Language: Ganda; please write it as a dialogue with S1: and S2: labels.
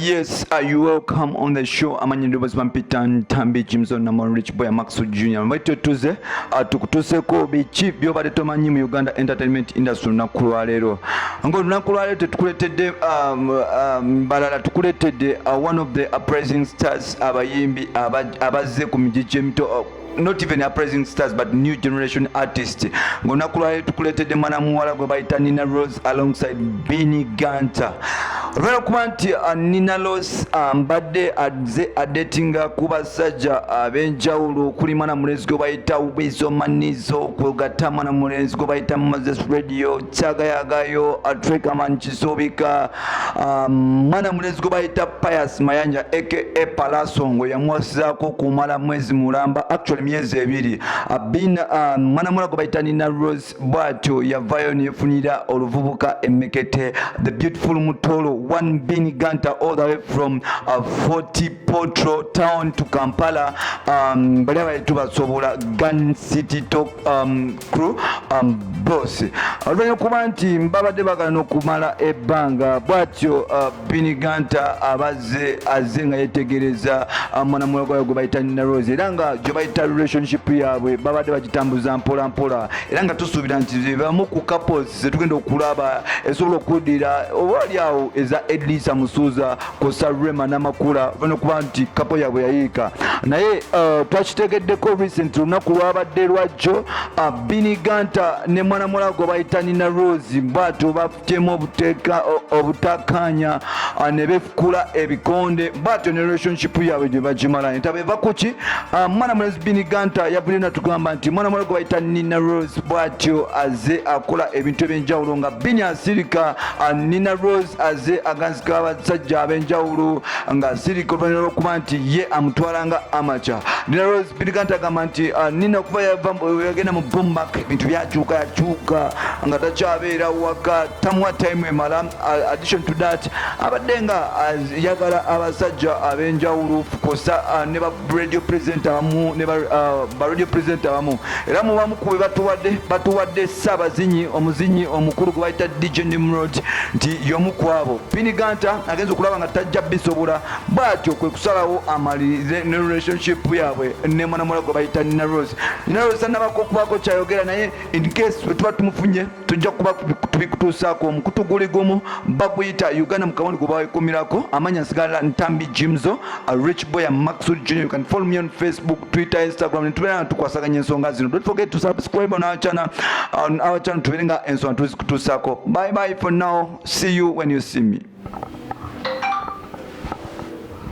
S1: Yes, you welcome on the show. Amanyendo bazipampita Ntambi Jimzo na Rich Boy Maxu Junior. Mwaito tuze tukutuseko bichi byobade tomanyi mu Uganda entertainment industry nakulwa lero. Ngo nakulwa lero tukuletedde balala tukuletedde one of the uprising stars abayimbi abazze ku mijije mito, not even uprising stars but new generation artists. Ngonakulwa tukuletedde mwana muwala gwe bayita Nina Roz alongside Beenie Gunter. Olwera kuba nti Nina Roz mbadde adetinga ku basajja ab'enjawulo okuli mwana mulenzi gwe bayita Wizo Manizo, kwegatta mwana mulenzi gwe bayita Moses Radio, Kyagayagayo, Trekaman Kisobika, mwana mulenzi gwe bayita Pius Mayanja aka Palasongo yamuwasizaako kumala mwezi mulamba, actually myezi ebiri. Mwana muwala gwe bayita Nina Roz bw'atyo yavayo neyefunira oluvubuka emmekete, the beautiful Mutolo, one Beenie Gunter all the way from 40 Potro town to Kampala. Bali abayittu basobola Gun City Talk crew boss. Olwenya kuba nti mbabadde bagala n'okumala ebbanga bw'atyo Beenie Gunter azze nga yetegereza mwana muwala gwe bayita Nina Roz, era nga gye bayita relationship yaabwe babadde bagitambuza mpola mpola, era nga tusuubira nti bamu ku couples zetugenda okulaba esobola okuddira obaali awo eza Edlisa Musuuza kosa Rema Namakula vano kuba nti kapo yaabwe yayiika naye twakitegeddeko recent lunaku lwabadde lwajjo Beenie Gunter ne mwana muwala gwe bayita Nina Roz bw'atyo bafutyemu obutakkaanya ne befukula ebikonde bw'atyo ne relationship yaabwe gye bagimala. Entaba eva kuki? Mwana mulenzi Beenie Gunter yavudde natugamba nti mwana muwala gwe bayita Nina Roz bw'atyo azze akola ebintu eby'enjawulo nga Beenie asirika, Nina Roz azze aganzika abasajja ab'enjawulo nga asirika oluvannyuma lw'okuba nti ye amutwalanga amaca. Nina Roz Beenie Gunter agamba nti Nina kuba yagenda mu boomback ebintu yakyuka nga takyabeera waka, tamuwa time emala. Addition to that abadde nga yagala abasajja ab'enjawulo kosa ne ba radio presenter abamu ne ba radio presenter abamu, era mu bamu ku batuwadde Ssaabazinyi omuzinyi omukulu gwe bayita DJ Nimrod nti y'omu ku abo. Beenie Gunter agenza okulaba nga tajja bisobola, bw'atyo kwe kusalawo amalirize ne relationship yaabwe ne mwana muwala gwe bayita Nina Roz. Nina Roz annabako okubaako kyayogera, naye in case bwe tuba tumufunye tujja kuba tubikutuusaako. Omukutu guli gumu baguyita Uganda Mukamwa gwe bawekumirako, amanya nsigala Ntambi Jimzo, Rich Boy Maxu Junior. You can follow me on Facebook, Twitter, Instagram. Netubeera tukwasaganya ensonga zino. Don't forget to subscribe on our channel tubeere nga ensonga tuzikutuusaako. Bye bye for now. See you when you see me.